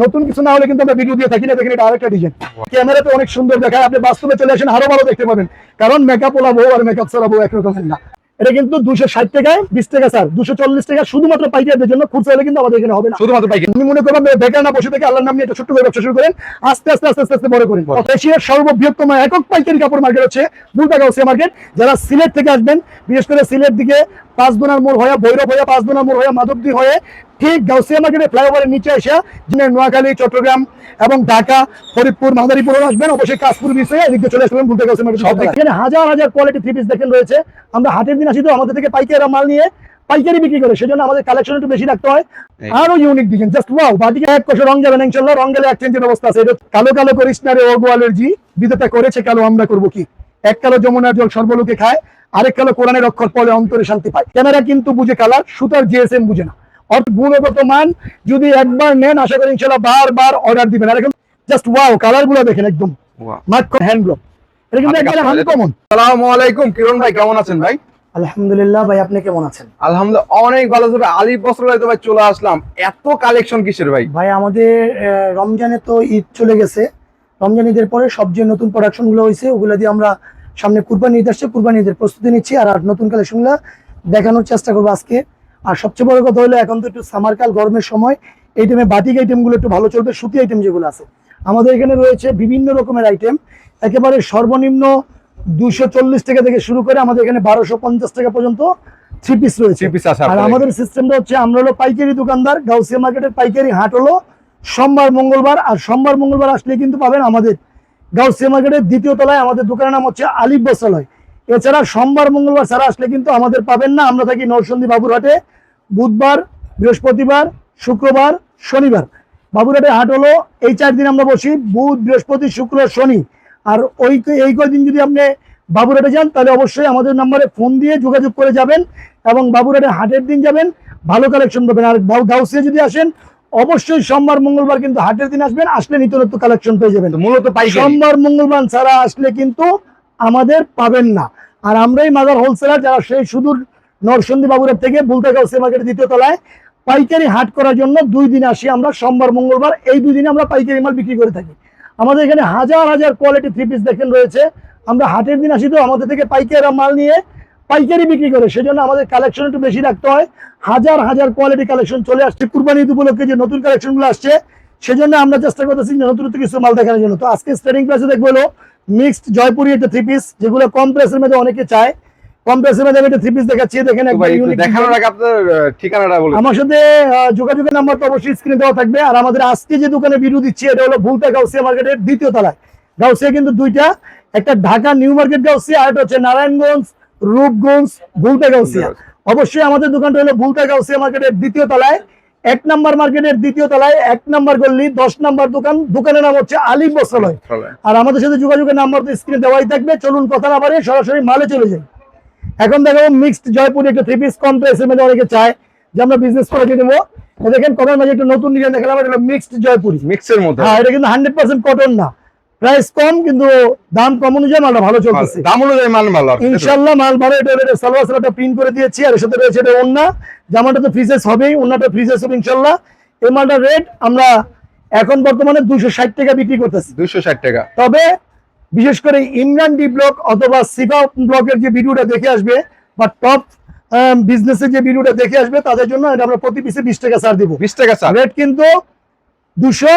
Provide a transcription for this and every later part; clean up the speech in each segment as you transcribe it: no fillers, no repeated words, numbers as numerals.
নতুন কিছু না হলে কিন্তু আমরা ভিডিও দিয়ে থাকি না। দেখেন এটা আরেকটা ডিজাইন, ক্যামেরাতে অনেক সুন্দর দেখায়, আপনি বাস্তবে চলে আসেন আরো ভালো দেখতে পাবেন। কারণ মেকআপ ওলা বউ আর মেকআপ ছাড়া বউ একরকমের না। এটা কিন্তু 260 টাকায় 20 টাকা স্যার, 240 টাকা শুধুমাত্র পাইকারদের জন্য। খুচরা হলে কিন্তু আমাদের এখানে হবে না, শুধুমাত্র পাইকারি। আমি মনে করলাম বেকার না বসে থেকে আল্লাহর নাম নিয়ে একটা ছোট্ট করে ব্যবসা শুরু করেন, আস্তে আস্তে আস্তে আস্তে আস্তে বড় করেন। এশিয়ার সর্ববৃহত্তম একক পাইকারি কাপড় মার্কেট হচ্ছে বুলতা গাউসিয়া মার্কেট। যারা সিলেট থেকে আসবেন, বিশেষ করে সিলেট দিকে পাঁচদোনার মোড় হয়ে, ভৈরব হয়ে, পাঁচদোনার মোড় হয়ে, মাধবদী হয়ে ঠিক গাউসিয়া মার্কেটের ফ্লাইওভারের নিচে এসে নোয়াখালী, চট্টগ্রাম এবং ঢাকা, ফরিদপুর, মাদারীপুর আসবেন, অবশ্যই কাশপুর বিচ হয়ে এদিকে চলে আসবেন বুলতা গাউসিয়া মার্কেট। এখানে হাজার হাজার কোয়ালিটি থ্রি পিস দেখেন রয়েছে। আমরা হাটের দিন আসি তো আমাদের থেকে পাইকারি মাল নিয়ে পাইকারি বিক্রি করে, সেজন্য আমাদের কালেকশন একটু বেশি রাখতে হয়। আরো ইউনিক ডিজাইন, জাস্ট ওয়াও। বাটিকে এক কোষে রং যাবে না ইনশাআল্লাহ, রং গেলে এক্সচেঞ্জের ব্যবস্থা আছে। এটা কালো কালো করিস না রে ও গোয়ালের জি, বিধাতা করেছে কালো, আমরা করব কি? এক কালো যমুনার জল সর্বলোকে খায়, আরেক কালো কোরআনের অক্ষর পড়ে অন্তরে শান্তি পায়। ক্যামেরা কিন্তু বুঝে কালার, সুতার জিএসএম বুঝে না। অর্থাৎ গুণগত মান যদি একবার নেন, আশা করি ইনশাআল্লাহ বারবার অর্ডার দিবেন। আর এখন জাস্ট ওয়াও, কালার গুলো দেখেন একদম মাত্র হ্যান্ড ব্লক। এটা কিন্তু একদম আনকমন। আসসালামু আলাইকুম কিরণ ভাই, কেমন আছেন ভাই? আলহামদুলিল্লাহ ভাই, আপনি কেমন আছেন? আলহামদুলিল্লাহ অনেক ভালো আছে ভাই। আলী বস্ত্রালয় তো ভাই চলে আসলাম, এত কালেকশন কিসের ভাই? ভাই আমাদের রমজানে তো ঈদ চলে গেছে, রমজান ঈদের পরে সবচেয়ে নতুন প্রোডাকশন গুলো হয়েছে, ওগুলো দিয়ে আমরা সামনে কুরবানি ঈদ আসছে, কুরবানি ঈদের প্রস্তুতি নিচ্ছি। আর নতুন কালেকশন গুলো দেখানোর চেষ্টা করবো আজকে। আর সবচেয়ে বড় কথা হলো এখন তো একটু সামারকাল, গরমের সময়, এই টাইমে বাটিক আইটেম গুলো একটু ভালো চলবে। সুতি আইটেম যেগুলো আছে আমাদের এখানে রয়েছে বিভিন্ন রকমের আইটেম, একেবারে সর্বনিম্ন 240 টাকা থেকে শুরু করে আমাদের এখানে 1250 টাকা পর্যন্ত থ্রি পিস রয়েছে। আর আমাদের সিস্টেমটা হচ্ছে, আমরা হলো পাইকারি দোকানদার। গাউসিয়া মার্কেটের পাইকারি হাট হলো সোমবার মঙ্গলবার, আর সোমবার মঙ্গলবার আসলে কিন্তু পাবেন আমাদের গাউসিয়া মার্কেটের দ্বিতীয় তলায়। আমাদের দোকানের নাম হচ্ছে আলিফ বস্ত্রালয়। এছাড়া সোমবার মঙ্গলবার ছাড়া আসলে কিন্তু আমাদের পাবেন না। আমরা থাকি নরসিংদী বাবুরহাটে, বুধবার, বৃহস্পতিবার, শুক্রবার, শনিবার। বাবুরহাটে হাট হলো এই 4 দিন আমরা বসি, বুধ, বৃহস্পতি, শুক্র, শনি। আর এই কয়দিন যদি আপনি বাবুরহাটে যান, তাহলে অবশ্যই আমাদের নাম্বারে ফোন দিয়ে যোগাযোগ করে যাবেন এবং বাবুরহাটে হাটের দিন যাবেন, ভালো কালেকশন পাবেন। আর গাউসিয়া যদি আসেন, অবশ্যই সোমবার মঙ্গলবার কিন্তু হাটের দিন আসবেন, আসলে নিত্য নতুন কালেকশন পেয়ে যাবেন। মূলত সোমবার মঙ্গলবার ছাড়া আসলে কিন্তু আমাদের পাবেন না। আর আমরাই মাজার হোলসেলার, যারা সেই সুদূর নরসিংদী বাবুরহাট থেকে বুলতা গাউসিয়া মার্কেটের দ্বিতীয় তলায় পাইকারি হাট করার জন্য 2 দিন আসি আমরা, সোমবার মঙ্গলবার। এই 2 দিনে আমরা পাইকারি মাল বিক্রি করে থাকি। আমাদের এখানে হাজার হাজার কোয়ালিটি থ্রি পিস দেখেন রয়েছে। আমরা হাটের দিন আসি তো আমাদের থেকে পাইকারি মাল নিয়ে পাইকারি বিক্রি করে, সেজন্য আমাদের কালেকশন একটু বেশি রাখতে হয়। হাজার হাজার কোয়ালিটি কালেকশন চলে আসছে। কুরবানি ঈদ উপলক্ষে যে নতুন কালেকশন গুলো আসছে, সেজন্য আমরা চেষ্টা করতেছি নতুন কিছু মাল দেখানোর জন্য। তো আজকে স্টার্টিং প্রাইসে দেখবো হলো মিক্সড জয়পুরি একটা থ্রি পিস, যেগুলো কম প্রাইসের মধ্যে অনেকে চায়। কম প্রাইসের মধ্যে আমি একটা থ্রি পিস দেখাচ্ছি, দেখেন দেখানোর আগে আপনার ঠিকানাটা বলুন। আমার সাথে যোগাযোগের নাম্বার তো অবশ্যই স্ক্রিনে দেওয়া থাকবে। আর আমাদের আজকে যে দোকানে ভিডিও দিচ্ছি, এটা হলো বুলতা গাউসিয়া মার্কেটের দ্বিতীয় তলায়। গাউসিয়া কিন্তু দুইটা, একটা ঢাকা নিউ মার্কেট গাউসিয়া, আর একটা হচ্ছে নারায়ণগঞ্জ, রূপগঞ্জ, বুলতা গাউসিয়া। অবশ্যই আমাদের দোকানটা হলো বুলতা গাউসিয়া মার্কেটের দ্বিতীয় তলায়, 1 নম্বর মার্কেটের দ্বিতীয় তলায়, 1 নম্বর গল্লি, 10 নম্বর দোকান। দোকানের নাম হচ্ছে আলিফ বস্ত্রালয়। আর আমাদের সাথে যোগাযোগের নাম্বার তো স্ক্রিনে দেওয়াই থাকবে। চলুন কথা না বাড়িয়ে সরাসরি মালে চলে যাই। এখন দেখাবো মিক্সড জয়পুরি একটা থ্রি পিস, কম প্রাইসের মধ্যে অনেকে চায় যে আমরা বিজনেস করে দেবো। দেখেন কমের মাঝে একটা নতুন ডিজাইন দেখালাম, এটা হলো মিক্সড জয়পুরি, মিক্সের মধ্যে। হ্যাঁ, এটা কিন্তু 100% কটন না, প্রাইস কম কিন্তু দাম কম অনুযায়ী মালটা ভালো চলতেছে। দাম অনুযায়ী মাল ভালো, ইনশাআল্লাহ মাল ভালো। এটা সালোয়ার সালোয়ারটা প্রিন্ট করে দিয়েছি, আর এর সাথে রয়েছে এটা ওন্না। জামাটা তো ফ্রি সাইজ হবেই, ওন্নাটা ফ্রি সাইজ হবে ইনশাআল্লাহ। এই মালটার রেট আমরা এখন বর্তমানে 260 টাকা বিক্রি করতেছি। 260 টাকা। তবে বিশেষ করে ইমরান ডি ব্লক অথবা সিফা ব্লকের যে ভিডিওটা দেখে আসবে, বা টপ বিজনেসের যে ভিডিওটা দেখে আসবে, তাদের জন্য এটা আমরা প্রতি পিসে 20 টাকা ছাড় দিব। 20 টাকা ছাড়। রেট কিন্তু 200।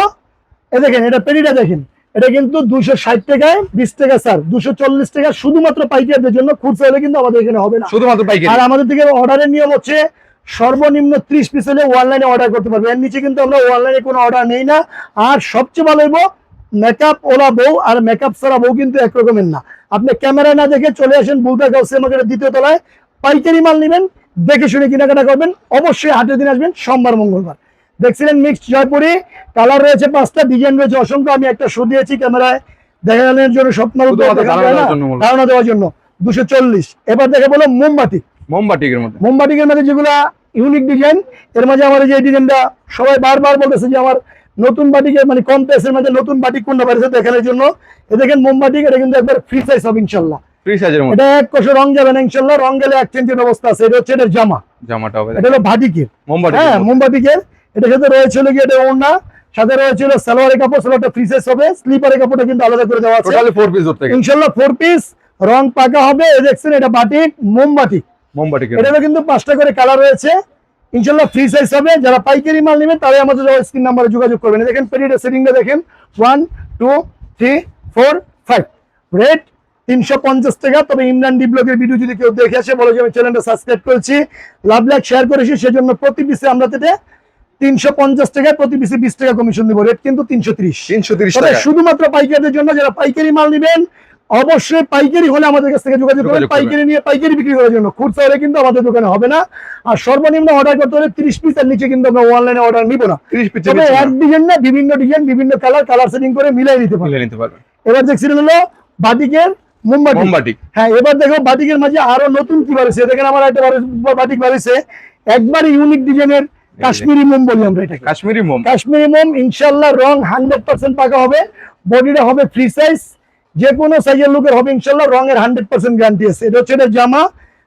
দেখেন এটা পেরিটা দেখেন, এটা কিন্তু 260 টাকায় 20 টাকা স্যার, 240 টাকা শুধুমাত্র পাইকারদের জন্য। খুচরা হলে কিন্তু আমাদের এখানে হবে না, শুধুমাত্র পাইকারি। আর আমাদের থেকে অর্ডারের নিয়ম হচ্ছে সর্বনিম্ন 30 পিস হলে অনলাইনে অর্ডার করতে পারবে, এর নিচে কিন্তু আমরা অনলাইনে কোনো অর্ডার নেই না। আর সবচেয়ে ভালো হইব, মেকআপ ওলা বউ আর মেকআপ ছাড়া বউ কিন্তু একরকমের না। আপনি ক্যামেরায় না দেখে চলে আসেন বুলতা গাউসিয়া মার্কেটের দ্বিতীয় তলায়, পাইকারি মাল নেবেন, দেখে শুনে কেনাকাটা করবেন। অবশ্যই হাটের দিন আসবেন সোমবার মঙ্গলবার। দেখছিলেন মিক্সড জয়পুরি, কালার রয়েছে 5টা, ডিজাইন রয়েছে অসংখ্য। আমি একটা শো দিয়েছি ক্যামেরায় দেখানোর জন্য, স্বপ্ন ধারণা দেওয়ার জন্য। 240। এবার দেখে বলো মোমবাতি, মোমবাটিকের মধ্যে যেগুলা ইউনিক ডিজাইন। এর মাঝে আমার যে ডিজাইনটা সবাই বারবার বলতেছে যে আমার নতুন বাটিকে, মানে কম প্রাইসের মধ্যে নতুন বাটিক কোনটা বাড়িছে দেখানোর জন্য। এ দেখেন মোমবাটিক, এটা কিন্তু একবার ফ্রি সাইজ হবে ইনশাআল্লাহ। ফ্রি সাইজের মধ্যে এটা এক কোষে রং যাবে না ইনশাআল্লাহ, রং গেলে এক্সচেঞ্জের ব্যবস্থা আছে। এটা হচ্ছে এর জামাটা হবে, এটা হলো বাটিকের, হ্যাঁ মোমবাটিকের। এটার সাথে রয়েছে হলো কি এটা ওড়না, সাথে রয়েছে সালোয়ারের কাপড়, সালোয়ারটা ফ্রি সাইজ হবে, স্লিপারের কাপড়টা কিন্তু আলাদা করে দেওয়া আছে। টোটালি 4 পিস ধরতে গেলে ইনশাআল্লাহ 4 পিস, রং পাকা হবে। এই দেখছেন এটা বাটিক, মোমবাটি, মোমবাটি এটাতে কিন্তু 5টা করে কালার রয়েছে। ইনশাআল্লাহ ফ্রি সাইজ হবে। যারা পাইকারি মাল নেবেন তারাই আমাদের স্ক্রিন নাম্বারে যোগাযোগ করবেন। দেখেন পেরিটা সেটিংটা দেখেন, 1 2 3 4 5, রেট 350 টাকা। তবে ইমরান ডি ব্লগের ভিডিও যদি কেউ দেখে আসে বলে যে আমি চ্যানেলটা সাবস্ক্রাইব করেছি, লাভ লাইক শেয়ার করেছি, সেজন্য প্রতি পিসে আমরা 350 টাকায় প্রতি পিসে 20 টাকা কমিশন দিব। রেট কিন্তু 330 টাকা। শুধুমাত্র পাইকারদের জন্য। যারা পাইকারি মাল নেবেন অবশ্যই পাইকারি হলে আমাদের কাছ থেকে যোগাযোগ করবেন, পাইকারি নিয়ে পাইকারি বিক্রি করার জন্য। খুচরা হলে কিন্তু আমাদের দোকানে হবে না। আর সর্বনিম্ন অর্ডার করতে হলে 30 পিস, এর নিচে কিন্তু আমরা অনলাইনে অর্ডার নিব না। 30 পিস তবে এক ডিজাইন না, বিভিন্ন ডিজাইন, বিভিন্ন কালার সেটিং করে মিলাই নিতে পারবেন। এবার দেখছিলেন হলো বাটিকের মোমবাটি। হ্যাঁ, এবার দেখো বাটিকের মাঝে আরো নতুন কি বাড়ছে। দেখেন আমার একটা বাটিক বাড়ছে, একবারে ইউনিক ডিজাইনের কাশ্মীরি মোম বলি আমরা এটাকে। কাশ্মীরি মোম ইনশাআল্লাহ রং 100% পাকা হবে। বডিটা হবে ফ্রি সাইজ, যে কোনো সাইজের লোকের হবে ইনশাআল্লাহ। রঙের 100% গ্যারান্টি আছে। এটা হচ্ছে জামা,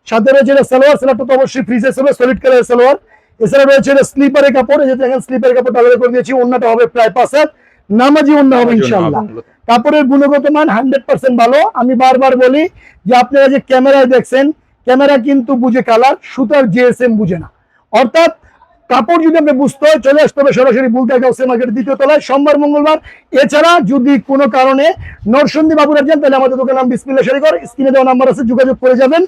সাথে রয়েছে সালোয়ার, সালোয়ারটা তো অবশ্যই ফ্রি সাইজ হবে, সলিড কালারের সালোয়ার। এছাড়া রয়েছে স্লিপারের কাপড়, এই যে দেখেন স্লিপারের কাপড় আলাদা করে দিয়েছি। ওন্নাটা হবে প্রায় 5 হাত, নামাজি ওন্না হবে ইনশাআল্লাহ। কাপড়ের গুণগত মান 100% ভালো। আমি বারবার বলি যে আপনারা যে ক্যামেরায় দেখছেন, ক্যামেরা কিন্তু বুঝে কালার, সুতার জিএসএম বুঝে না। অর্থাৎ কাপড় যদি আপনি বুঝতে হয় চলে আসতে হবে সরাসরি বুলতা গাউসে মার্কেট 2য় তলায়, সোমবার মঙ্গলবার। এছাড়া যদি কোনো কারণে নরসিংদী বাবুরা যান তাহলে আমাদের দোকান নাম বিসমিল্লাহ শাড়িঘর, স্ক্রিনে দেওয়া নাম্বার আছে, যোগাযোগ করে যাবেন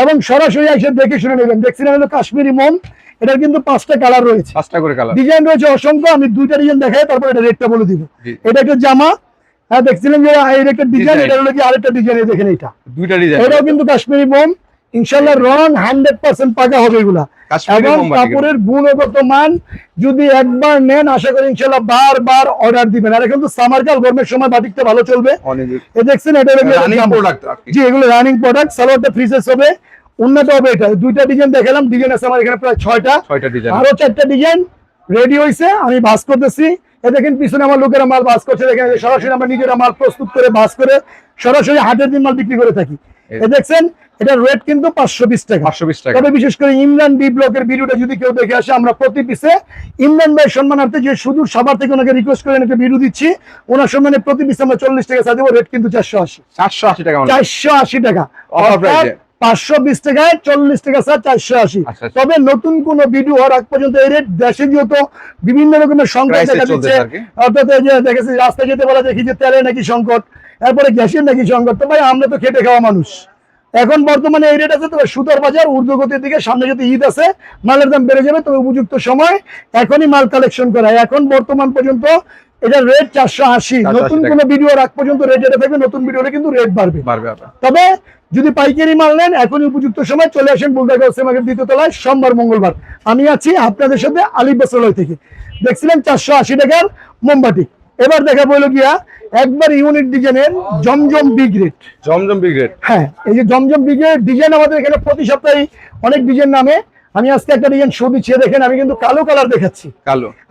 এবং সরাসরি এসে দেখে শুনে নেবেন। দেখছিলেন হলো কাশ্মীরি মোম, এটার কিন্তু 5টা কালার রয়েছে, 5টা করে কালার, ডিজাইন রয়েছে অসংখ্য। আমি 2টা ডিজাইন দেখাই, তারপর এটা রেটটা বলে দিব। এটা একটা জামা, হ্যাঁ দেখছিলেন যে এর একটা ডিজাইন, এটা হলো কি আরেকটা ডিজাইন। দেখেন এটা 2টা ডিজাইন, এটাও কিন্তু কাশ্মীরি মোম। ইনশাআল্লাহ রং 100% পাকা হবে এগুলা। এবং কাপড়ের গুণগত মান যদি একবার নেন আশা করি ইনশাআল্লাহ বারবার অর্ডার দিবেন। আর এখন তো সামারকাল, গরমের সময় বাটিকটা ভালো চলবে। এই দেখছেন এটা রানিং প্রোডাক্ট, জি এগুলো রানিং প্রোডাক্ট। সালোয়ারটা ফ্রি সাইজ হবে, উন্নত হবে। এটা 2টা ডিজাইন দেখালাম, ডিজাইন আছে আমার এখানে প্রায় 6টা ডিজাইন, আরো 4টা ডিজাইন রেডি হইছে, আমি ভাঁজ করতেছি। এই দেখেন পিছনে আমার লোকেরা মাল ভাঁজ করছে। দেখেন সরাসরি আমরা নিজেরা মাল প্রস্তুত করে ভাঁজ করে সরাসরি হাটের দিন মাল বিক্রি করে থাকি। এই দেখছেন এটা রেট কিন্তু 520 টাকা। তবে বিশেষ করে ইমরান ডি ব্লকের ভিডিওটা যদি কেউ দেখে আসে, আমরা প্রতি পিসে ইমরান ভাই সম্মানার্থে যে শুধু সবার থেকে ওনাকে রিকোয়েস্ট করে একটা ভিডিও দিচ্ছি, ওনার সম্মানে প্রতি পিসে আমরা 40 টাকা ছাড় দেবো। রেট কিন্তু 480 টাকা। 480 টাকা, 520 টাকায় 40 টাকা স্যার, 480। তবে নতুন কোন ভিডিও হওয়ার আগ পর্যন্ত এই রেট, দেশে যেহেতু বিভিন্ন রকমের সংকট দেখা দিচ্ছে, অর্থাৎ এই যে দেখেছি রাস্তায় যেতে বলা দেখি যে তেলে নাকি সংকট, এরপরে গ্যাসের নাকি সংকট। তো ভাই আমরা তো খেটে খাওয়া মানুষ, এখন বর্তমানে এই রেট আছে। তবে সুতার বাজার ঊর্ধ্বগতির দিকে, সামনে যদি ঈদ আছে মালের দাম বেড়ে যাবে। তবে উপযুক্ত সময় এখনই মাল কালেকশন করা। এখন বর্তমান পর্যন্ত এটা রেট 480। নতুন কোন ভিডিও রাখ পর্যন্ত রেট এটা থাকবে, নতুন ভিডিওতে কিন্তু রেট বাড়বে। তবে যদি পাইকারি মাল নেন এখনই উপযুক্ত সময় চলে আসেন বুলতা গাউসে মার্কেট 2য় তলায়, সোমবার মঙ্গলবার। আমি আছি আপনাদের সাথে আলিফ বস্ত্রালয় থেকে। দেখছিলেন 480 টাকার মোমবাটি। এবার দেখা বললো গিয়া একবার ইউনিক ডিজাইনের জমজম বিগ রেট। হ্যাঁ, এই যে জমজম বিগ রেট ডিজাইন আমাদের এখানে প্রতি সপ্তাহে অনেক ডিজাইন নামে। আমি আজকে একটা ডিজাইন শো দিচ্ছি, দেখেন আমি কিন্তু কালো কালার দেখাচ্ছি।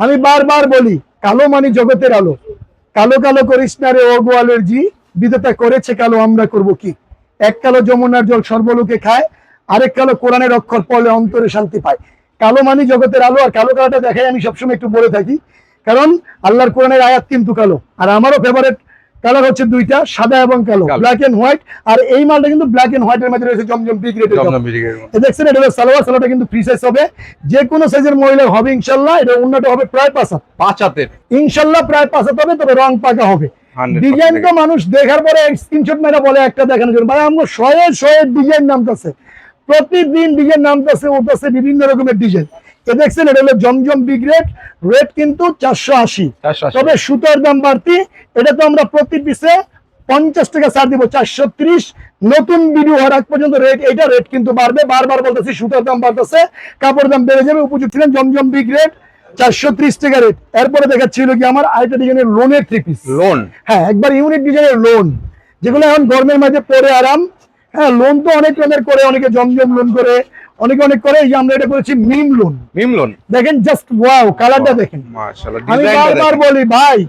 আমি বারবার বলি কালো মানে জগতের আলো, কালো কালো করিস না রে ও গোয়ালের জি, বিধাতা করেছে কালো আমরা করব কি। এক কালো যমুনার জল সর্বলোকে খায়, আরেক কালো কোরআনের অক্ষর পড়লে অন্তরে শান্তি পায়। কালো মানে জগতের আলো। আর কালো কালারটা দেখাই আমি সবসময় একটু বলে থাকি, কারণ আল্লাহর কোরআনের আয়াত কিন্তু কালো। আর আমারও ফেভারিট কালার হচ্ছে 2টা, সাদা এবং কালো, ব্ল্যাক এন্ড হোয়াইট। আর এই মালটা কিন্তু ব্ল্যাক এন্ড হোয়াইট এর মধ্যে রয়েছে জমজম বিগ রেট। দেখছেন এটা হলো সালোয়ার, সালোয়ারটা কিন্তু ফ্রি সাইজ হবে, যে কোনো সাইজের মহিলার হবে ইনশাআল্লাহ। এটা উন্নত হবে প্রায় 5 হাতের ইনশাআল্লাহ, প্রায় 5 হাত হবে। তবে রং পাকা হবে। ডিজাইন তো মানুষ দেখার পরে স্ক্রিনশট মেরে বলে একটা দেখানোর জন্য, ভাই আমরা শয়ে ডিজাইন নামতেছে, প্রতিদিন ডিজাইন নামতেছে উঠতেছে বিভিন্ন রকমের ডিজাইন। দেখছেন এটা হলো জমজম বিগ রেট, রেট কিন্তু 480। তবে সুতার দাম বাড়তি, এটা তো আমরা প্রতি পিসে 50 টাকা ছাড় দিব, 430। নতুন ভিডিও হওয়ার আগ পর্যন্ত রেট, এটা রেট কিন্তু বাড়বে। বারবার বলতেছি সুতার দাম বাড়তেছে, কাপড় দাম বেড়ে যাবে। উপযুক্ত ছিলেন জমজম বিগ রেট 430 টাকা রেট। এরপরে দেখাচ্ছিল কি আমার আরেকটা ডিজাইনের লোনের 3 পিস। হ্যাঁ, একবার ইউনিক ডিজাইনের লোন, যেগুলো এখন গরমের মাঝে পরে আরাম। হ্যাঁ, লোন তো অনেক রকমের করে, অনেকে জমজম লোন করে, অনেকে অনেক করে। এই যে আমরা এটা করেছি মিম লোন। দেখেন জাস্ট ওয়াও, কালারটা দেখেন। আমি বারবার বলি ভাই,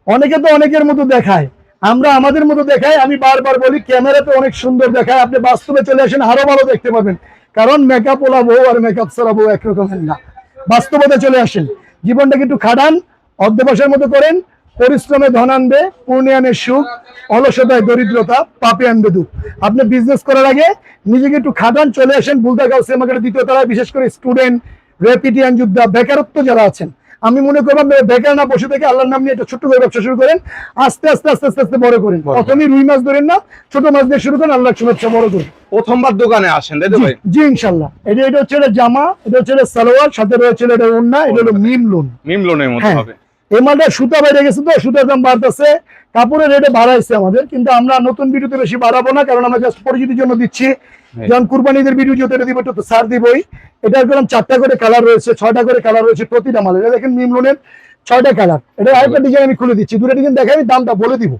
অনেকে তো অনেকের মতো দেখায়, আমরা আমাদের মতো দেখাই। আমি বারবার বলি ক্যামেরাতে অনেক সুন্দর দেখায়, আপনি বাস্তবে চলে আসেন আরো ভালো দেখতে পাবেন। কারণ মেকআপ ওলা বউ আর মেকআপ ছাড়া বউ একরকমের না। বাস্তবতা চলে আসেন, জীবনটাকে একটু খাটান, অধ্যবসায়ের মতো করেন, পরিশ্রমে ধন আনবে, পূর্ণে আনে সুখ, অলসতায় দরিদ্রতা, পাপে আনবে দুঃখ। আপনি বিজনেস করার আগে নিজেকে একটু খাটান, চলে আসেন বুলতা গাউসিয়া মার্কেটের দ্বিতীয় তলায়। বিশেষ করে স্টুডেন্ট, রেপিটিয়ান যোদ্ধা, বেকারত্ব যারা আছেন, আমি মনে করবো বেকার না বসে থেকে আল্লাহর নাম নিয়ে একটা ছোট্ট করে ব্যবসা শুরু করেন, আস্তে আস্তে আস্তে আস্তে আস্তে বড় করেন। প্রথমে রুই মাছ ধরেন না, ছোট মাছ দিয়ে শুরু করেন, আল্লাহ শুভেচ্ছা, বড় করেন। প্রথমবার দোকানে আসেন তাই তো ভাই? জি ইনশাল্লাহ। এটা হচ্ছে এটা জামা, এটা হচ্ছে এটা সালোয়ার, সাথে রয়েছে এটা ওড়না, এটা হলো মিম লোন। মিম লোনের মতো হ্যাঁ, হবে। এই মালটা সুতা বাইরে গেছে, তো সুতার দাম বাড়তেছে, কাপড়ের রেটে বাড়াইছে আমাদের, কিন্তু আমরা নতুন ভিডিওতে বেশি বাড়াবো না, কারণ আমরা জাস্ট পরিচিতির জন্য দিচ্ছি। যেমন কুরবানিদের ভিডিও যেটা দিব একটু ছাড় দিবই। এটার কারণ 4টা করে কালার রয়েছে, 6টা করে কালার রয়েছে প্রতিটা মালের। এটা দেখেন মিম লোনের 6টা কালার। এটা আরেকটা ডিজাইন আমি খুলে দিচ্ছি, দুটো ডিজাইন দেখাই, আমি দামটা বলে দিব।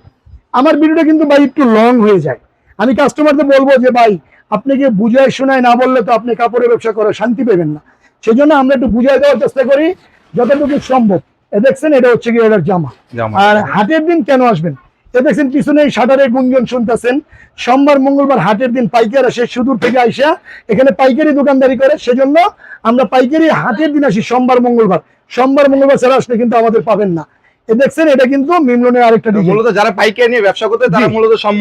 আমার ভিডিওটা কিন্তু ভাই একটু লং হয়ে যায়, আমি কাস্টমারদের বলবো যে ভাই আপনাকে বুঝায় শোনায় না বললে তো আপনি কাপড়ের ব্যবসা করে শান্তি পাবেন না। সেজন্য আমরা একটু বুঝাই দেওয়ার চেষ্টা করি যতটুকু সম্ভব। দেখছেন এটা হচ্ছে কি এটার জামা। আর হাটের দিন কেন আসবেন, দেখছেন পিছনে এই শাটারের গুঞ্জন শুনতেছেন। সোমবার মঙ্গলবার হাটের দিন পাইকার আসে সুদূর থেকে আইসা এখানে পাইকারি দোকানদারি করে, সেজন্য আমরা পাইকারি হাটের দিন আসি সোমবার মঙ্গলবার। সোমবার মঙ্গলবার ছাড়া আসলে কিন্তু আমাদের পাবেন না। দেখছেন এটা কিন্তু মিমলোনের আরেকটা ডিজাইন। মূলত যারা পাইকারি নিয়ে ব্যবসা করতে তারা মূলত সব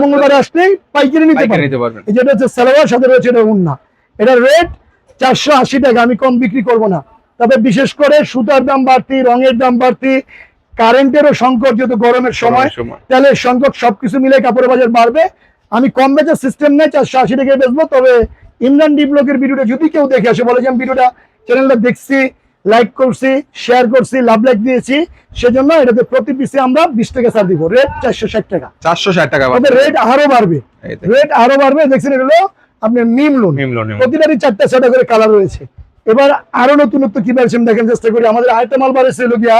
মঙ্গলবার আসলে পাইকারি নিতে পারবেন। যেটা হচ্ছে সালোয়ার, সাথে রয়েছে এটা ওড়না। এটার রেট 480 টাকা, আমি কম বিক্রি করব না। তবে বিশেষ করে সুতার দাম বাড়তি, রঙের দাম বাড়তি, কারেন্টেরও সংকট, যেহেতু গরমের সময়, তাহলে সংকট সবকিছু মিলে কাপড়ের বাজার বাড়বে। আমি কম বেচার সিস্টেম নেই, 480 টাকায় বেচবো। তবে ইমরান ডি ব্লগের ভিডিওটা যদি কেউ দেখে আসে, বলে যে আমি ভিডিওটা চ্যানেলটা দেখছি, লাইক করছি, শেয়ার করছি, লাভ লাইক দিয়েছি, সেজন্য এটাতে প্রতি পিসে আমরা 20 টাকা ছাড় দিব। রেট 460 টাকা। 460 টাকা। তবে রেট আরো বাড়বে, রেট আরো বাড়বে। দেখছেন এটা হলো আপনার মিম লোন। প্রতিটারই 4টা 6টা করে কালার রয়েছে। এবার আরো নতুনত্ব কি পাচ্ছেন দেখেন, চেষ্টা করি। আমাদের আরেকটা মাল বাড়ছে হলো গিয়া,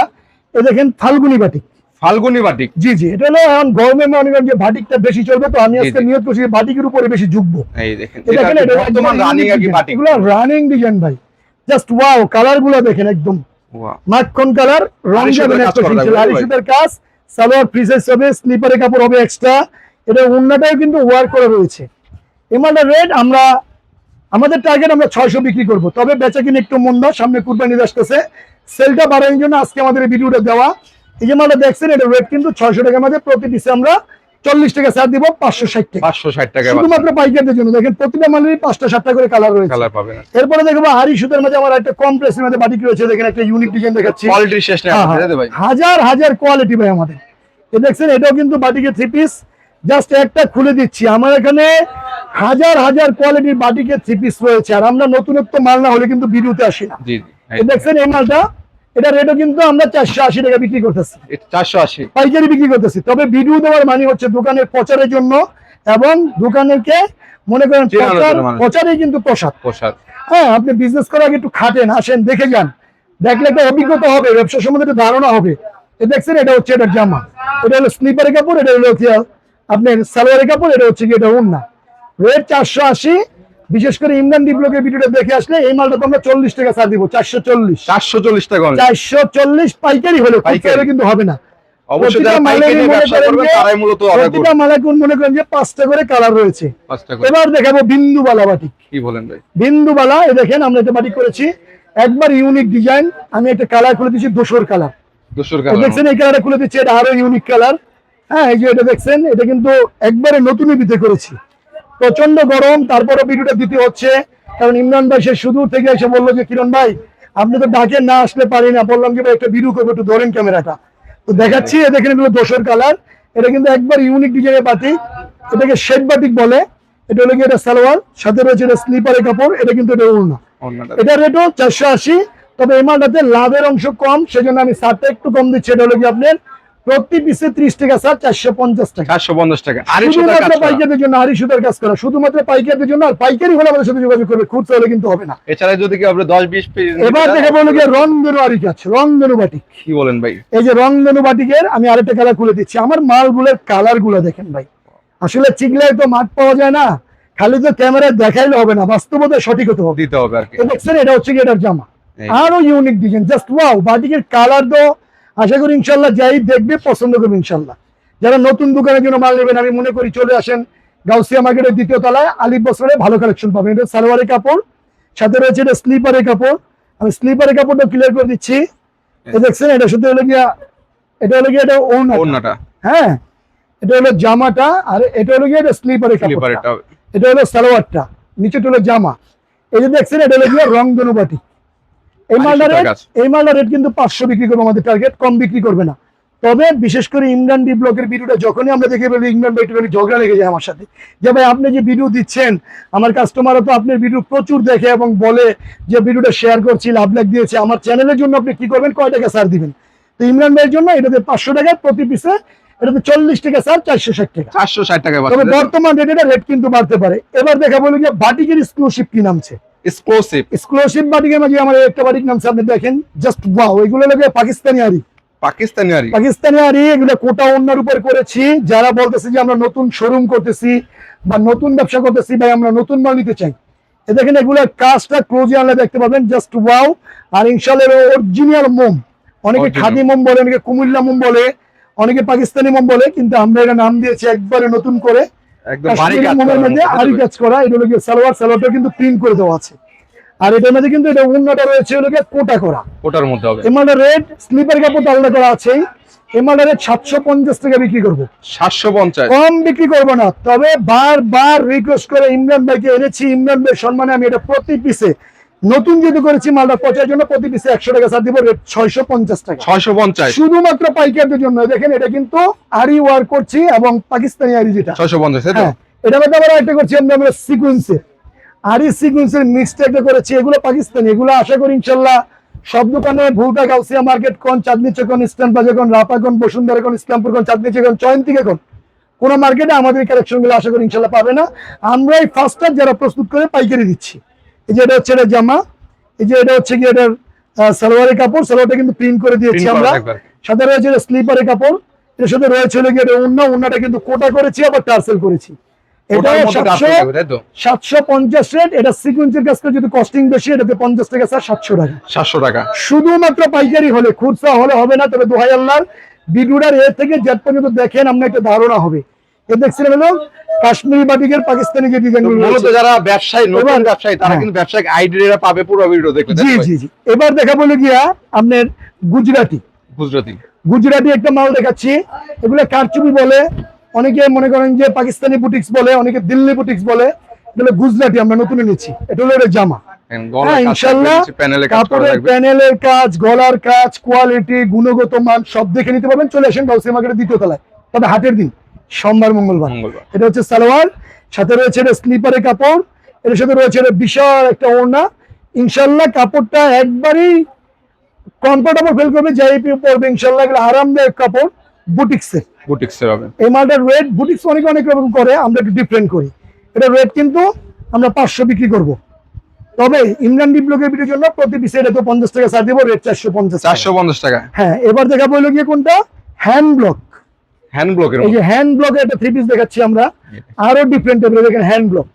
এই দেখেন ফাল্গুনি বাটিক। ফাল্গুনি বাটিক, জি জি, এটা হলো এখন গরমে মনে করেন যে বাটিকটা বেশি চলবে, তো আমি আজকে নিয়ত করছি বাটিকের উপরে বেশি ঝুঁকবো। এই দেখেন এটা বর্তমান রানিং আর কি বাটিক, এগুলো রানিং ডিজাইন ভাই, জাস্ট ওয়াও। কালার গুলো দেখেন একদম মাখন কালার, রং যাবে না, সুতার কাজ, সালোয়ার ফ্রি সাইজ হবে, স্লিপারের কাপড় হবে এক্সট্রা। এটা ওড়নাটাও কিন্তু ওয়ার করা রয়েছে। এমালটার রেট আমরা, আমাদের টার্গেট আমরা 600 বিক্রি করব। তবে বেচা কিনে একটু মন্দা, সামনে কুরবানি আসতেছে, সেলটা বাড়ানোর জন্য আজকে আমাদের এই ভিডিওটা দেওয়া। এই যে মালটা দেখছেন, এটা রেট কিন্তু 600 টাকার মধ্যে, প্রতি পিসে আমরা 40 টাকা ছাড় দিব, 560 টাকা। 560 টাকা শুধুমাত্র পাইকারদের জন্য। দেখেন প্রতিটা মালেরই 5টা 7টা করে কালার রয়েছে। কালার পাবেন। এরপরে দেখবো আরি সুতার মধ্যে আমার একটা কম প্রাইসের মধ্যে বাটিক রয়েছে। দেখেন একটা ইউনিক ডিজাইন দেখাচ্ছি, কোয়ালিটি শেষ নেই আপনাদের ভাই, হাজার হাজার কোয়ালিটি ভাই আমাদের। দেখছেন এটাও কিন্তু বাটিকের 3 পিস, জাস্ট একটা খুলে দিচ্ছি। আমার এখানে হাজার হাজার কোয়ালিটির বাটিকের 3 পিস রয়েছে, আর আমরা নতুনত্ব মাল না হলে কিন্তু ভিডিওতে আসি না। জি দেখছেন এই মালটা, এটা রেটও কিন্তু আমরা 480 টাকা বিক্রি করতেছি, 480 পাইকারি বিক্রি করতেছি। তবে ভিডিও দেওয়ার মানে হচ্ছে দোকানের প্রচারের জন্য, এবং দোকানেরকে মনে করেন প্রচারেই কিন্তু প্রসাদ। হ্যাঁ, আপনি বিজনেস করার আগে একটু খাটেন, আসেন, দেখে যান, দেখলে একটা অভিজ্ঞতা হবে, ব্যবসা সম্বন্ধে একটা ধারণা হবে। দেখছেন এটা হচ্ছে এটার জামা, এটা হলো স্লিপারের কাপড়, এটা হলো আপনার সালোয়ারের কাপড়, এটা হচ্ছে কি এটা ওড়না। রেট 480। বিশেষ করে ইমরান ডি ব্লগের ভিডিওটা দেখে আসলে এই মালটা তো আমরা 40 টাকা ছাড় দিব, 440 টাকা, 440 পাইকারি হলে, পাইকারি কিন্তু হবে না। অবশ্যই যারা পাইকারি নিয়ে ব্যবসা করবে তারাই মূলত অর্ডার করবে। প্রতিটা মালে কোন মনে করেন যে 5টা করে কালার রয়েছে। এবার দেখাবো বিন্দুবালা বাটিক। কি বলেন ভাই? বিন্দুবালা, এই দেখেন আমরা এটা বাটিক করেছি, একবার ইউনিক ডিজাইন। আমি একটা কালার খুলে দিচ্ছি, দোসর কালার। দেখছেন এই কালারটা খুলে দিচ্ছি, এটা আরো ইউনিক কালার। হ্যাঁ, এই যে এটা দেখছেন, এটা কিন্তু একবারে নতুনই বিতে করেছি। প্রচন্ড গরম, তারপরও ভিডিওটা দিতে হচ্ছে, কারণ ইমরান ভাই সে সুদূর থেকে এসে বললো যে কিরণ ভাই আপনি তো ডাকে না আসলে পারি না। বললাম যে ভাই একটা ভিডিও করবো, একটু ধরেন ক্যামেরাটা, তো দেখাচ্ছি। দেখেন এগুলো দোসর কালার, এটা কিন্তু একবার ইউনিক ডিজাইনের বাটিক, এটাকে শেড বাটিক বলে। এটা হলো কি এটা সালোয়ার, সাথে রয়েছে এটা স্লিপারের কাপড়, এটা কিন্তু এটা ওড়না। এটা রেটও 480। তবে এই মালটাতে লাভের অংশ কম, সেজন্য আমি ছাড়টা একটু কম দিচ্ছি। এটা হলো কি আপনার প্রতি পিসে 30 টাকা ছাড়, 450 টাকা। 450 টাকা। শুধুমাত্র পাইকারদের জন্য, আরি সুতার কাজ করা, শুধুমাত্র পাইকারদের জন্য। আর পাইকারি হলে আমাদের সাথে যোগাযোগ করবে, খুচরা হলে কিন্তু হবে না। এছাড়া যদি কি আপনি 10-20 পিস। এবার দেখে বলো যে রংধনু আরি কাজ, রংধনু বাটিক। কি বলেন ভাই? এই যে রংধনু বাটিকের আমি আরেকটা কালার খুলে দিচ্ছি। আমার মালগুলোর কালার গুলো দেখেন ভাই, আসলে চিগলায় তো মাঠ পাওয়া যায় না, খালি তো ক্যামেরায় দেখাইলে হবে না, বাস্তবতা সঠিক হতে হবে, দিতে হবে আর কি। দেখছেন এটা হচ্ছে কি এটার জামা, আরো ইউনিক ডিজাইন, জাস্ট ওয়াও। বাটিকের কালার তো আশা করি ইনশাল্লাহ যাই দেখবে পছন্দ করবে ইনশাল্লাহ। যারা নতুন দোকানের জন্য মাল নেবেন, আমি মনে করি চলে আসেন গাউসিয়া মার্কেটের 2য় তলায়, আলিফ বস্ত্রে ভালো কালেকশন পাবেন। এটা সালোয়ারের কাপড়, সাথে রয়েছে এটা স্লিপারের কাপড়। আমি স্লিপারের কাপড়টা ক্লিয়ার করে দিচ্ছি। এই দেখছেন এটা শুধু হলো গিয়া এটা হলো গিয়া এটা ওড়নাটা হ্যাঁ, এটা হলো জামাটা, আর এটা হলো গিয়া এটা স্লিপারের কাপড়টা, স্লিপারটা এটা হলো সালোয়ারটা, নিচেটা হলো জামা। এই যে দেখছেন এটা হলো গিয়া রংধনু বাটি। এই মালটার রেট, এই মালটার রেট কিন্তু 500 বিক্রি করবো, আমাদের টার্গেট, কম বিক্রি করবে না। তবে বিশেষ করে ইমরান ডি ব্লকের ভিডিওটা যখনই আমরা দেখে বলি ইমরান ভাই একটুখানি ঝগড়া লেগে যায় আমার সাথে, যে ভাই আপনি যে ভিডিও দিচ্ছেন আমার কাস্টমাররা তো আপনার ভিডিও প্রচুর দেখে এবং বলে যে ভিডিওটা শেয়ার করছি, লাভ লাগ দিয়েছে, আমার চ্যানেলের জন্য আপনি কি করবেন, কয় টাকা ছাড় দিবেন? তো ইমরান ভাইয়ের জন্য এটাতে 500 টাকা প্রতি পিসে, এটাতে 40 টাকা ছাড়, 460 টাকা। 460 টাকা তবে বর্তমান রেটের রেট কিন্তু বাড়তে পারে। এবার দেখা বলি যে বাটিকের এক্সক্লুসিভ কি নামছে, এক্সক্লুসিভ বাটিকের মাঝে আমার একটা বাটিক নামছে, আপনি দেখেন জাস্ট ওয়াও। এগুলো লাগে পাকিস্তানি আরি, পাকিস্তানি আরি, এগুলো কোটা ওন্নার উপর করেছি। যারা বলতেছে যে আমরা নতুন শোরুম করতেছি বা নতুন ব্যবসা করতেছি, ভাই আমরা নতুন মাল নিতে চাই, এ দেখেন এগুলো কাজটা ক্লোজে আনলে দেখতে পাবেন জাস্ট ওয়াও। আর ইনশাআল্লাহ অরিজিনাল মোম, অনেকে খাদি মোম বলে, অনেকে কুমিল্লা মোম বলে, অনেকে পাকিস্তানি মোম বলে, কিন্তু আমরা এটা নাম দিয়েছি একবারে নতুন করে কাশ্মীরি মোমের মধ্যে আরি কাজ করা। এটা হলো সালোয়ার, সালোয়ারটা কিন্তু প্রিন্ট করে দেওয়া আছে। আর এটার মধ্যে কিন্তু এটা ওন্নাটা রয়েছে হলো কোটা করা, কোটার মধ্যে হবে। এমালটা রেড স্লিপার কাপড় আলাদা করা আছে। এমালটা রেট 750 টাকা বিক্রি করবো, 750, কম বিক্রি করবো না। তবে বারবার রিকোয়েস্ট করে ইমরান ভাইকে এনেছি, ইমরান ভাই সম্মানে আমি এটা প্রতি পিসে নতুন যেহেতু করেছি মালটা পচার জন্য প্রতি পিসে 100 টাকা ছাড় দিব, রেট 650 টাকা, 650 শুধুমাত্র পাইকারদের জন্য। দেখেন এটা কিন্তু আরি ওয়ার করছি এবং পাকিস্তানি আরি, যেটা 650, তাই তো? হ্যাঁ, এটা মধ্যে আবার একটা করছি আমরা সিকোয়েন্সে, আরি সিকোয়েন্সের মিক্সটা একটা করেছি। এগুলো পাকিস্তানি, এগুলো আশা করি ইনশাল্লাহ সব দোকানে, ভুলতা, গাউসিয়া মার্কেট কোন, চাঁদনি চক কোন, ইস্টার্ন প্লাজা কোন, রাপা কোন, বসুন্ধরা কোন, ইসলামপুর কোন, চাঁদনি চক কোন, জয়ন্তিকা কোন, কোন মার্কেটে আমাদের কালেকশন গুলো আশা করি ইনশাল্লাহ পাবে না। আমরাই ফার্স্টার যারা প্রস্তুত করে পাইকারি দিচ্ছি। এই যে এটা হচ্ছে এটা জামা, এই যে এটা হচ্ছে কি এটার সালোয়ারের কাপড়, সালোয়ারটা কিন্তু প্রিন্ট করে দিয়েছি আমরা, সাথে রয়েছে এটা স্লিপারের কাপড়, এর সাথে রয়েছে হলো গিয়ে ওন্না, ওন্নাটা কিন্তু কোটা করেছি আবার টার্সেল করেছি। এটা 750 রেট, এটা সিকোয়েন্সের কাজ করে যদি কস্টিং বেশি, এটাতে 50 টাকা স্যার, 700 টাকা, 700 টাকা শুধুমাত্র পাইকারি হলে, খুচরা হলে হবে না। তবে দোহাই আল্লাহর ভিডিওটার এ থেকে জেড পর্যন্ত দেখেন, আমরা একটা ধারণা হবে। এ দেখছিলেন হলো কাশ্মীরি বাটিকের পাকিস্তানি যে ডিজাইন, মূলত যারা ব্যবসায়ী, নতুন ব্যবসায়ী, তারা কিন্তু ব্যবসায়িক আইডিয়া পাবে পুরো ভিডিও দেখলে। জি জি জি। এবার দেখা বলে গিয়া আপনার গুজরাটি, গুজরাটি একটা মাল দেখাচ্ছি। এগুলো কারচুপি বলে, অনেকে মনে করেন যে পাকিস্তানি বুটিক্স বলে, অনেকে দিল্লি বুটিক্স বলে, এগুলো গুজরাটি আমরা নতুন এনেছি। এটা হলো এটা জামা, ইনশাআল্লাহ কাপড়ের প্যানেলের কাজ, গলার কাজ, কোয়ালিটি, গুণগত মান সব দেখে নিতে পারবেন। চলে আসেন গাউসিয়া মার্কেটের দ্বিতীয় তলায়, তবে হাটের দিন সোমবার মঙ্গলবার। এটা হচ্ছে সালোয়ার, সাথে রয়েছে এটা স্লিপারের কাপড়, এর সাথে রয়েছে এটা বিশাল একটা ওড়না। ইনশাআল্লাহ কাপড়টা একবারেই কমফোর্টেবল ফিল করবে, যাই পরবে ইনশাআল্লাহ এগুলো আরামদায়ক কাপড়, বুটিক্সের হবে। এই মালটার রেট বুটিক্স অনেক রকম করে, আমরা একটু ডিফারেন্ট করি। এটা রেট কিন্তু আমরা 500 বিক্রি করব। তবে ইমরান ডি ব্লকের ভিডিওর জন্য প্রতি পিসে এটা তো 50 টাকা ছাড় দেব, রেট 450 টাকা। হ্যাঁ, এবার দেখাবো হলো গিয়ে কোনটা, হ্যান্ড ব্লক। এই যে হ্যান্ড ব্লকের একটা 3 পিস দেখাচ্ছি আমরা, আরো ডিফারেন্ট টাইপের। দেখেন হ্যান্ড ব্লক,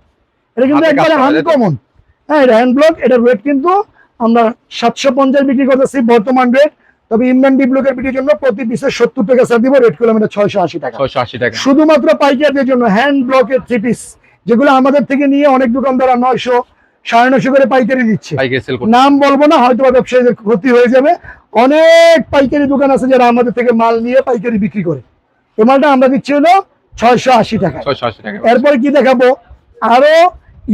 এটা কিন্তু একবারে আনকমন। হ্যাঁ, এটা হ্যান্ড ব্লক, এটার রেট কিন্তু আমরা 750 বিক্রি করতেছি বর্তমান রেট। তবে ইমরান ডি ব্লকের ভিডিওর জন্য প্রতি পিসে 70 টাকা ছাড় দিব, রেট করলাম এটা 680 টাকা। শুধুমাত্র পাইকারদের জন্য হ্যান্ড ব্লকের 3 পিস, যেগুলো আমাদের থেকে নিয়ে অনেক দোকানদাররা 900, 950 করে পাইকারি দিচ্ছে। নাম বলবো না, হয়তো ব্যবসায়ীদের ক্ষতি হয়ে যাবে। অনেক পাইকারি দোকান আছে যারা আমাদের থেকে মাল নিয়ে পাইকারি বিক্রি করে। এই মালটা আমরা দিচ্ছি হলো 680 টাকা। এরপরে কি দেখাবো, আরো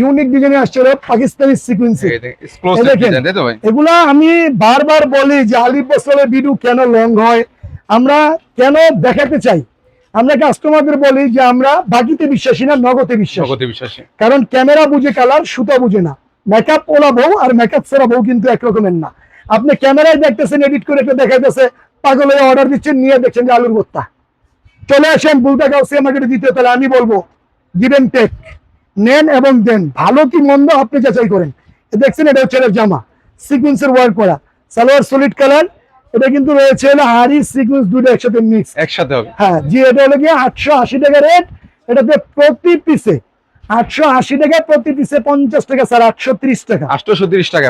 ইউনিক ডিজাইন আসছে পাকিস্তানি সিকোয়েন্সে। এগুলা আমি বারবার বলি যে আলিফ বসলের ভিডিও কেন লং হয়, আমরা কেন দেখাতে চাই। আমরা কাস্টমারদের বলি যে আমরা বাকিতে বিশ্বাসী না, নগদে বিশ্বাসী। কারণ ক্যামেরা বুঝে কালার, সুতা বুঝে না। মেকআপ ওলা বউ আর মেকআপ সেরা বউ কিন্তু একরকমের না। আপনি ক্যামেরায় দেখতেছেন, এডিট করে একটা দেখাইতেছে, পাগল হয়ে অর্ডার দিচ্ছেন, নিয়ে দেখছেন যে আলুর ভর্তা। চলে আসেন বুলতা গাউসিয়া মার্কেটে দ্বিতীয় তলা। আমি বলবো গিভ এন্ড টেক, নেন এবং দেন, ভালো কি মন্দ আপনি যাচাই করেন। দেখছেন এটা হচ্ছে জামা, সিকোয়েন্সের ওয়ার্ক করা, সালোয়ার সলিড কালার। এটা কিন্তু রয়েছে হলো আরি সিকোয়েন্স, দুটো একসাথে হবে। হ্যাঁ জি, এটা হলো গিয়ে 880 টাকা রেট। এটাতে প্রতি পিসে 880 টাকা, প্রতি পিসে 50 টাকা স্যার, 830 টাকা।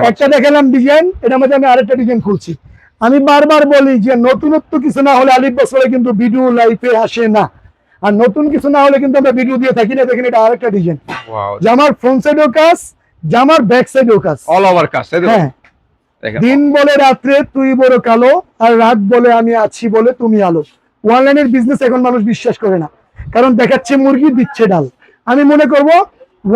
একটা দেখালাম ডিজাইন, এটার মধ্যে আমি আরেকটা ডিজাইন খুলছি। আমি বারবার বলি যে নতুনত্ব কিছু না হলে আলিফ বসলে কিন্তু ভিডিও লাইফে আসে না, আর নতুন কিছু না হলে কিন্তু আমরা ভিডিও দিয়ে থাকি না। দেখেন এটা আরেকটা ডিজাইন, জামার ফ্রন্ট সাইডেও কাজ, জামার ব্যাক সাইডেও কাজ, অল ওভার কাজ। হ্যাঁ, দেখেন দিন বলে রাত্রে তুই বড় কালো, আর রাত বলে আমি আছি বলে তুমি আলো। অনলাইনের বিজনেস এখন মানুষ বিশ্বাস করে না, কারণ দেখাচ্ছে মুরগি দিচ্ছে ডাল। আমি মনে করব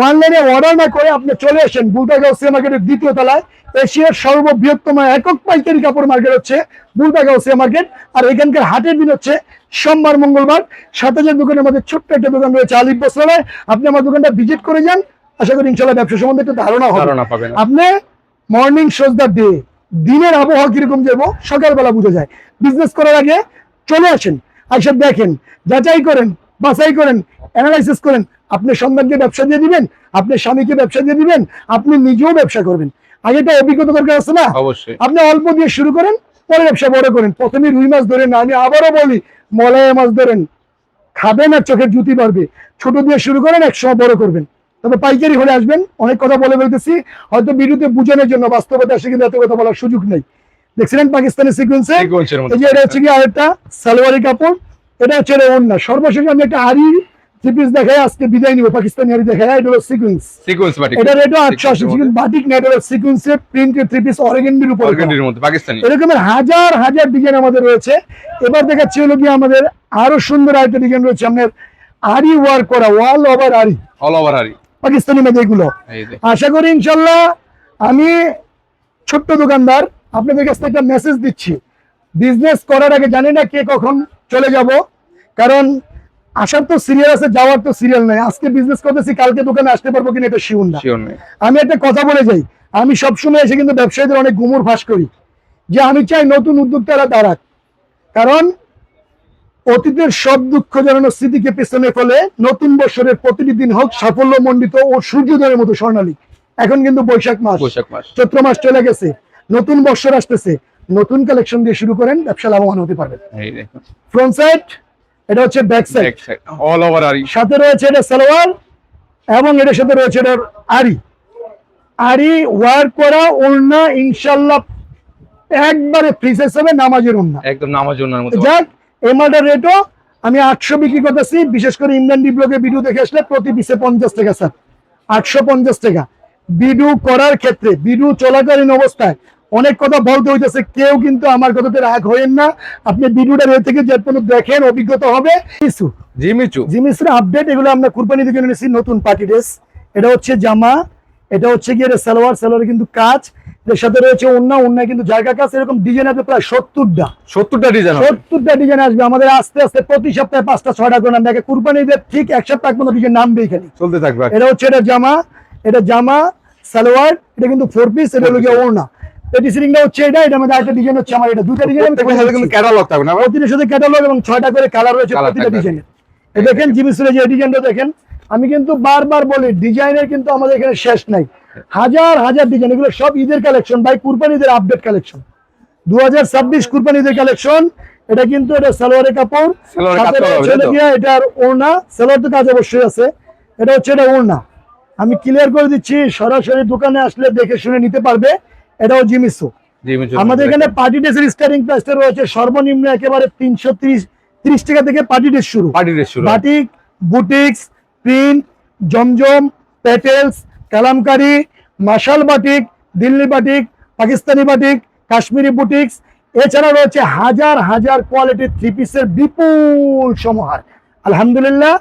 অনলাইনে অর্ডার না করে আপনি চলে আসেন বুলতাগাঁও সিয়া মার্কেটের দ্বিতীয় তলায়। এশিয়ার সর্ববৃহত্তম একক পাইকারি কাপড় মার্কেট হচ্ছে বুলতাগাঁও সিয়া মার্কেট। আর এখানকার হাটের দিন হচ্ছে সোমবার, মঙ্গলবার। সাথে যে দোকানের মধ্যে ছোট্ট একটা দোকান রয়েছে আলিফ বস্ত্রালয়, আপনি আমার দোকানটা ভিজিট করে যান। আশা করি ইনশাল্লাহ ব্যবসা সম্বন্ধে একটা ধারণা পাবেন। আপনি মর্নিং শোজ দ্য ডে, দিনের আবহাওয়া কিরকম যাবো সকালবেলা বুঝে যায়। বিজনেস করার আগে চলে আসেন, আইসব দেখেন, যাচাই করেন, বাছাই করেন, অ্যানালাইসিস করেন। আপনি সন্তানকে ব্যবসা দিয়ে দিবেন, আপনি স্বামীকে ব্যবসা দিয়ে দিবেন, আপনি নিজেও ব্যবসা করবেন। আগে তো অভিজ্ঞতা দরকার আছে না? অবশ্যই। আপনি অল্প দিয়ে শুরু করেন, পরে ব্যবসা বড় করেন। প্রথমে রুই মাছ ধরেন না, আমি আবারও বলি মলায়া মাছ ধরেন, খাবেন আর চোখের জুতি পারবে। ছোট দিয়ে শুরু করেন, একসময় বড় করবেন। তবে পাইকারি হলে আসবেন। অনেক কথা বলে বলতেছি, হয়তো ভিডিওতে বোঝানোর জন্য, বাস্তবতা আসে কিন্তু এত কথা বলার সুযোগ নেই। দেখছিলেন পাকিস্তানি সিকোয়েন্সে, এই যে এটা হচ্ছে কি আরেকটা সালোয়ারি কাপড়, এটা হচ্ছে ওড়না। সর্বশেষ আমি একটা আরি থ্রি পিস দেখাই, আজকে বিদায় নিব। পাকিস্তানি আরি দেখাই, এটা হলো সিকোয়েন্স। বাটিক, এটা রেটও 880। কিন্তু বাটিক না, এটা হলো সিকোয়েন্সে প্রিন্টেড থ্রি পিস, অর্গানডির উপর, অর্গানডির মধ্যে পাকিস্তানি। এরকমের হাজার হাজার ডিজাইন আমাদের রয়েছে। এবার দেখাচ্ছি হলো কি আমাদের আরো সুন্দর আরেকটা ডিজাইন রয়েছে আপনার আরি ওয়ার্ক করা, ওয়াল ওভার আরি, অল ওভার আরি পাকিস্তানি মেয়ে এগুলো। আশা করি ইনশাল্লাহ, আমি ছোট্ট দোকানদার আপনাদের কাছ থেকে একটা মেসেজ দিচ্ছি, বিজনেস করার আগে জানি না কে কখন চলে যাব, কারণ আসার তো সিরিয়াল আছে, যাওয়ার তো সিরিয়াল নাই। আজকে বিজনেস করতেছি, কালকে দোকানে আসতে পারবো কিনা এটা শিওর না। আমি একটা কথা বলে যাই, আমি সবসময় এসে কিন্তু ব্যবসায়ীদের অনেক গুমর ফাঁস করি যে আমি চাই নতুন উদ্যোক্তারা দাঁড়াক, কারণ অতীতের সব দুঃখ জানানো স্মৃতিকে পেছনে ফেলে নতুন বছরের প্রতিটি দিন হোক সাফল্য মণ্ডিত ও সূর্যোদয়ের মতো স্বর্ণালী। এখন কিন্তু বৈশাখ মাস, চৈত্র মাস চলে গেছে, নতুন বছর আসতেছে। নতুন কালেকশন দিয়ে শুরু করেন, ব্যবসা লাভবান হতে পারবেন। ফ্রন্ট সাইড, এটা হচ্ছে ব্যাক সাইড, অল ওভার আরি। সাথে রয়েছে এটা সালোয়ার, এবং এটার সাথে রয়েছে এটা আরি। আরি ওয়ার্ক করা ওড়না, ইনশাআল্লাহ একবারে ফ্রি সাইজ হবে, নামাজের ওড়না, একদম নামাজের ওড়নার মতো। যাক, এই মালটার রেটও আমি 800 বিক্রি করতেছি। বিশেষ করে ইমরান ডি ব্লগে ভিডিও দেখে আসলে প্রতি পিসে 50 টাকা স্যার, 850 টাকা। ভিডিও করার ক্ষেত্রে, ভিডিও চলাকালীন অবস্থায় অনেক কথা বলতে হইতেছে, কেউ কিন্তু আমার কথাতে রাগ হইেন না। আপনি ভিডিওটা রে থেকে যে কোনো দেখেন, অভিজ্ঞতা হবে। জিমিচুর আপডেট, এগুলো আমরা কুরবানি থেকে এনেছি, নতুন পার্টি ড্রেস। এটা হচ্ছে জামা, এটা হচ্ছে গিয়ে সালোয়ার, সালোয়ারে কিন্তু কাজ, এর সাথে রয়েছে ওড়না, ওড়না কিন্তু জায়গা কাজ। এরকম ডিজাইন আছে প্রায় 70টা ডিজাইন আসবে আমাদের। আস্তে আস্তে প্রতি সপ্তাহে 5টা 6টা করে নামবে। কুরবানি ঈদের ঠিক এক সপ্তাহ কোনো ডিজাইন নামবে, এখানে চলতে থাকবে। এটা হচ্ছে এটা জামা, এটা জামা সালোয়ার, এটা কিন্তু 4 পিস, এটা হলো গিয়ে ওড়না। পেটি সিলিংটা হচ্ছে এটা, এটা মধ্যে আরেকটা ডিজাইন হচ্ছে আমার, এটা দুটো ডিজাইন। কিন্তু ক্যাটালগ থাকবে না, প্রতিটার সাথে ক্যাটালগ এবং 6টা করে কালার রয়েছে প্রতিটা ডিজাইনের। দেখেন জিমিসুরের যে ডিজাইনটা দেখেন, আমি কিন্তু বারবার বলি ডিজাইনের কিন্তু আমাদের এখানে শেষ নাই, হাজার হাজার ডিজাইন। এগুলো সব ঈদের কালেকশন ভাই, কুরবানি ঈদের আপডেট কালেকশন, 2026 কুরবানি ঈদের কালেকশন। এটা কিন্তু এটা সালোয়ারের কাপড়, এটার ওড়না, সালোয়ার তো কাজ অবশ্যই আছে। এটা হচ্ছে এটা ওড়না, আমি ক্লিয়ার করে দিচ্ছি, সরাসরি দোকানে আসলে দেখে শুনে নিতে পারবে। এটাও জিমিসু। আমাদের এখানে পার্টি ড্রেসের স্টার্টিং প্রাইসটা রয়েছে সর্বনিম্ন একেবারে 330 টাকা থেকে পার্টি ড্রেস শুরু। বাটিক, বুটিক্স, প্রিন্ট, জমজম, প্যাটেলস, কালামকারী, মাশাল batik, Delhi batik, Pakistani batik, Kashmiri boutiques, এছাড়া রয়েছে হাজার হাজার কোয়ালিটির থ্রি পিসের বিপুল সমাহার। আলহামদুলিল্লাহ।